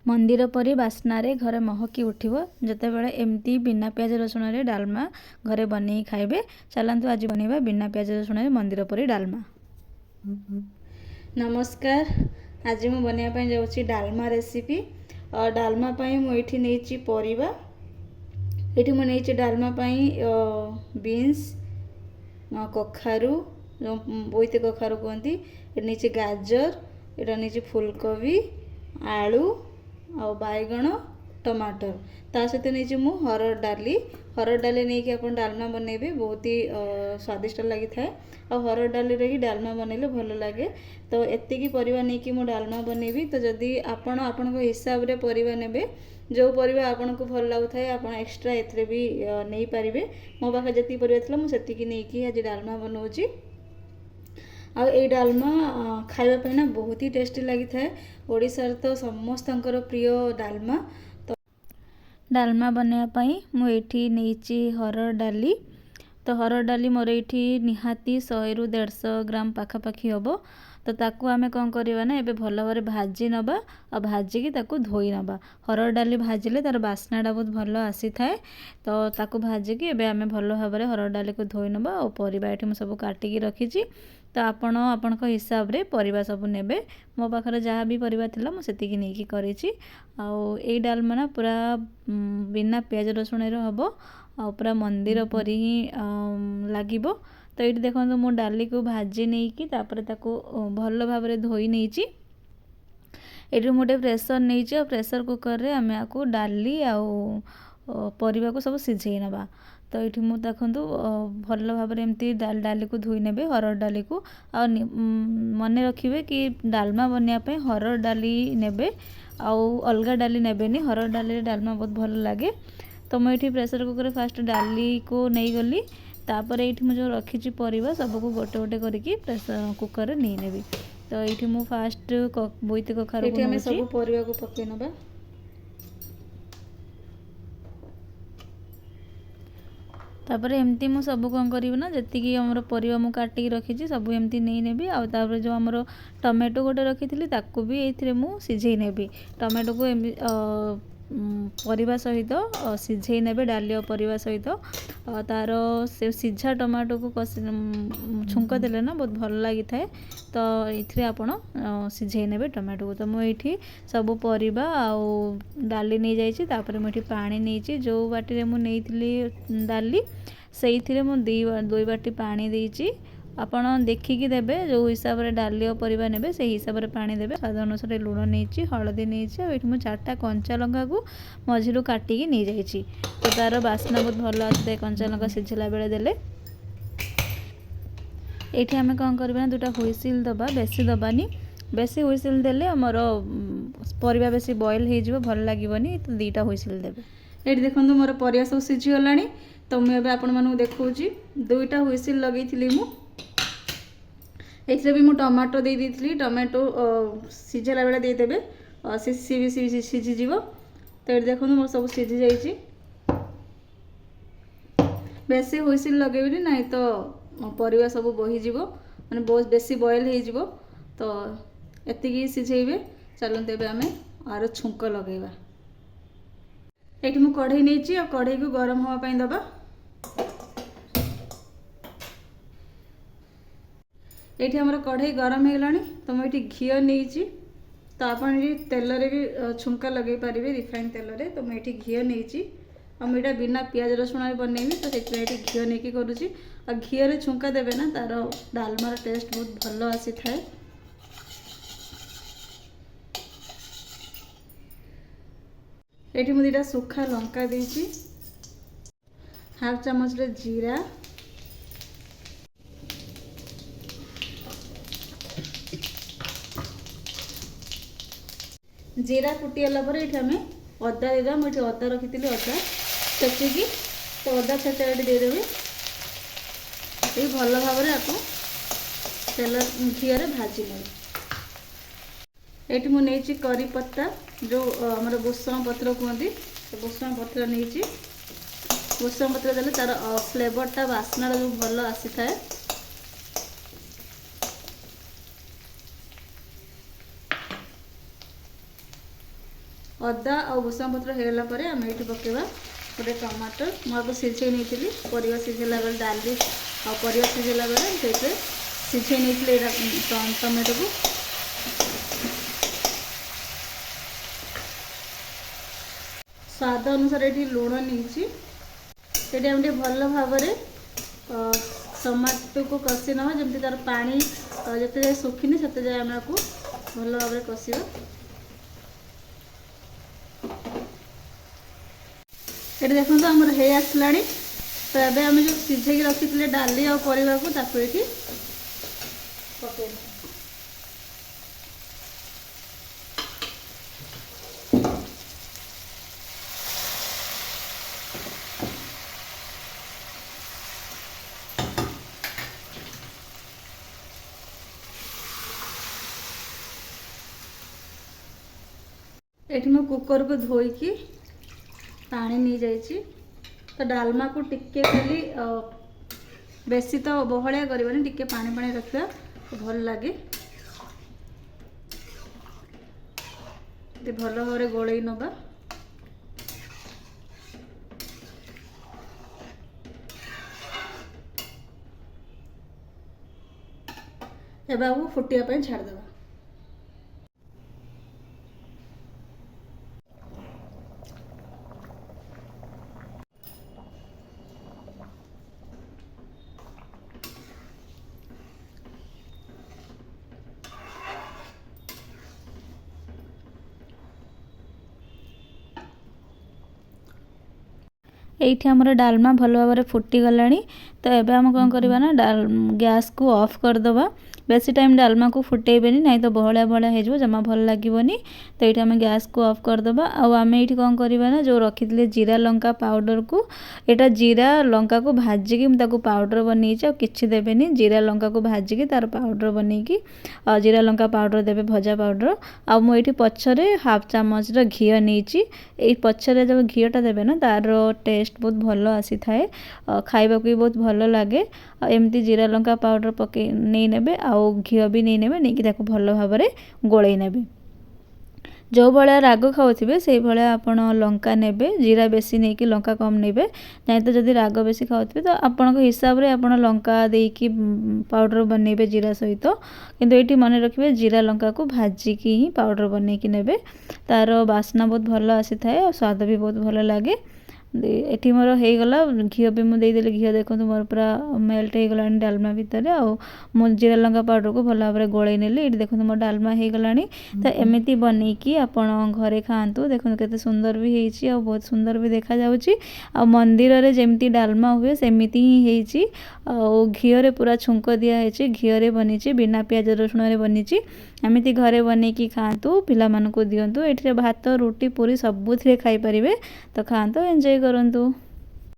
मंदिर परी बास्नारे घरे महकी उठिबो जेतेबेले एमती बिना प्याज रसुण रे डालमा घरे बनै खाइबे। चलंतु आज बनेबा बिना प्याज रसुण रे मंदिर परी डालमा। नमस्कार, आज मु बनिया पई जाउची डालमा रेसिपी। डालमा पई मु एठी नेची परिबा। एठी मु नेची डालमा पई बीन्स, कखारू, बोईते कखारू कहती, एठी नेची गाजर, एटा नेची फूलकोबी, आलू आ बैगण, टमाटर। ता सहित नहीं मु हरड़ डाली नहीं कि अपन डालमा बनइबे, बहुत ही स्वादिष्ट लगी थाए। और हरड़ डाली रे ही डालमा बनइले भल लगे। तो एतिकी परिवा नहीं कि मु डालमा बनइबी। तो जदि आपण आपन हिसाब रे परिवा नेबे, जो परिवा आपन को भल लागु थाए आपण एक्स्ट्रा एथरे भी नहीं पारिबे। मो पाखे जति परिवा थिला मु सेतिकी नहीं कि आज डालमा बनौची। आ ये डालमा खाइबा पे ना बहुत ही टेस्टी लगी थाए। ओडिशार तो समस्तंकर प्रिय डालमा। तो डालमा बनाया पाई मु एठी नेची हरड़ डाली। तो हरड़ डाली मोर एठी निहाती 100 ରୁ 150 ग्राम पाखापाखी हम। तो ताकू आमे कौन करवा ना एबे भल भाव भाजी नबा और भाजिकी ताकू धोई नबा। हरड़ डाली भाजिले तार बास्नाटा बहुत भल आसी थाए। तो ताकू भाजिकी एबे आमे भल भाव हरड़ डाली को धोई नबा। और परिबा एठी मु सब काटिकी रखीची। तो आपण आपनक हिसाब रे परिबा सब नेबे। मो पाखरे जहाँ भी परिबा थिला मु सेतिकी नेकी करिची। आ एई डालमा ना पूरा बिना प्याज रसुण रे हबो आ पूरा मंदिर परी ही लागिबो। तो ये देखो मु डाली को भाजी नहीं कि तापर ताको भल भाव रे धोई नहींची। एठी मोटे प्रेशर नहीं, प्रेशर कुकर रे आमे आको डाली आ परिबा को सब सिझेई नबा। तो ये मुझे देखूँ भल भाव में एमती डाली को धोई नेबे, हरड़ डाली को। आ मन रखिए कि डालमा बनवाई हरड़ डाली नेबे, आउ अलगा डाली नेबेनी। हरड़ डाली डालमा बहुत भल लगे। तो मुझे प्रेशर कुकर फास्ट डाली को नहीं गली। तापर ये मुझे रखी परिबा सबको गोटे गोटे करके प्रेशर कुकर नहीं नेबी। तो ये मु फास्ट बोईते कखारू को सब परिबा को पके नबा। तापर एमती मु सब कौन करी ना जी आमर परिबा मु काटिकी रखी सब एमती नहीं नेबी। आ तापर जो आमर टमेटो गोटे रखी थी ताकू भी ये मु सिझेई नेबी। टमेटो को परिबा सहित सिझेई नेबे डाली और परिबा सहित। तार से सिझा टमाटो को छुंक देले ना बहुत भल लगी थाए। तो ये आपण सिझेई नेबे टमाटो को। तो मुझे सब परिबा आउ डाली नहीं जाइए। तापर मुझे पानी नहीं, जो बाटी रे मु नहीं डाली से मु 2 बाटी पानी देइची। आपण देखिकी देबे, जो हिसाब रे डाली और परिबा नेबे से हिसाब रे पानी देबे। स्वाद अनुसार लुण नहीं, हलदी नहीं। और ये 4टा कंचा लंका को मझिरु काटिकी नहीं जाइए। तो तार बास्ना बहुत भल आए कंचा लंका सिझला बेले देले। ये आम कौन करना 2टा हुइसिल दबा, बेसी दबानी। बेसी हुइसिल देले आमर परिबा बेसी बॉयल हो भल लगे। तो 2टा हुइसिल देबे। ये देखो मोर परिया सब सिझी गलानी। तो मुझे आपण मानू देखौची 2टा हुइसिल लगेइथिली मु। एथरे भी मु टमाटो दे दी। टमाटो सिझला बेले दे देबे, सी भी सिझी जीवो। तो ये देखो मोर सब सिझी जाइए। बेसी हुइसिल लगेबी ना तो परिबा सब बही जीवो, माने बहुत बेसी बॉयल हो जीवो। तो एतिकी सिझेइबे। चलते एबे आमे आरो छुंक लगेबा। एठी मु कढ़ई नेची और कढ़ई को गरम होवा पई दबा। ये आमर कढ़ई गरम हो गलानी। तो मुझे घी नहीं। तो आपन तेल रे भी छुंका लगे पारे, रिफाइन तेल रे। तो मुझे घी नहीं और मुझे बिना प्याज रसुण बनइबी। तो ये घी नहीं करुँची। और घी रे छुंका देवे ना तार डालमार टेस्ट बहुत भल आसी थाए। ये मुझे 2टा सुखा लंका देइची, हाफ चामच रे जीरा, जीरा फुटीगला पर ये आम अदा देदा। मुझे अदा रखी थी, अदा छेचिकी। तो अदा छेचा ये देदेवे। ये भल भाव में आपको तेल घी भाजी ने। ये मुझे करी पत्ता, जो आमर भूषण पत्र कहते, भूषण पत्र नहीं। भूषण पत्र देले तार फ्लेवरटा बास्ना जो भल आसी थाए। अदा और भूषण पत्र होगा पर आम ये पकेवा गोटे टमाटर मुझे सीझे नहीं परिवा सीझेला बेले डाली और परिवा सीझेला बेले से सीझे नहीं टमाटो को स्वाद अनुसार ये लुण नहीं आम भल भाव टमाटो को कषि ना जमी तार पानी जिते जाए सुखिनी से जाए आम को भल भाव कषा ये देखो तो आमर हे आसला तो ये आम जो सीझे रखी थे डाली और परिवा को ये पके एठी मो कुकर को धोईकी पानी नहीं जाइए तो डालमा को टिके खाली बेसी तो बहलिया करवानी टिके पानी पानी रखा तो भल लगे भल भाव गोलई नवा ए बाबू फुटिया छाड़देवा एठी हमर डालमा भल भाव फुटी गला तो एबे हम कौन करवा ना गैस को ऑफ करदे बेसी टाइम डालमा को फुटेबेनी नहीं तो बहलिया बहलिया हो जमा भल लगे तो ये आम गैस को ऑफ करदे आम ये कौन करवा ना जो रखी थे जीरा लंका पाउडर को यहाँ जीरा लंका को भाजिकी पाउडर बनई कि देवेनि जीरा लंका को भाजिकी तार पाउडर बनईकी जीरा लंका पाउडर देवे भजा पाउडर आ मुझे पछरे हाफ चामच घी नहीं पछरे जब घीटा देवे ना तार टेस्ट बहुत भल आसी थाए खाइबा भी बहुत भल लगे एमती जीरा लंका पाउडर पके नहीं नेबे आउ घी भी नहीं नेबे नहीं कि भल भाव गोलई नेबे जो भाया राग खाऊे से भाया आपण लंका नेबे जीरा बेसी नहीं कि लंका कम नेबे नहीं तो जदि राग बेसी खाऊे तो आपण हिसाब रे आपण लंका देकी पाउडर बनइबे जीरा सहित किंतु ये मन रखिए जीरा लंका को भाजिकी ही पाउडर बनईकी नेबे तार बास्ना बहुत भल आसी थाए और स्वाद भी बहुत भल लगे एठी मोर हो गला घी भी मुझे देदेली घी देखो मोर पूरा मेल्ट हो गला डालमा भितर आ जीरा लंका पाउडर को भल भाव गोलई नेली ये देखो मोर डालमा हो गला तो एमती बनईकी आपण घरे खातु देखो केते सुंदर भी होइछि आ बहुत सुंदर भी देखा जाउछि आ मंदिर रे जेमती डालमा हुए सेमिति ही होइछि आ घी रे पूरा छुंक दिया होइछि घी रे बनिछि बिना प्याज रसुण रे बनिछि एमती घरे बनईकी खातु पिला मानको दियंतु एठी भात रुटी पूरी सबुथिरे खाई परिबे तो खातु एंजॉय करंतु।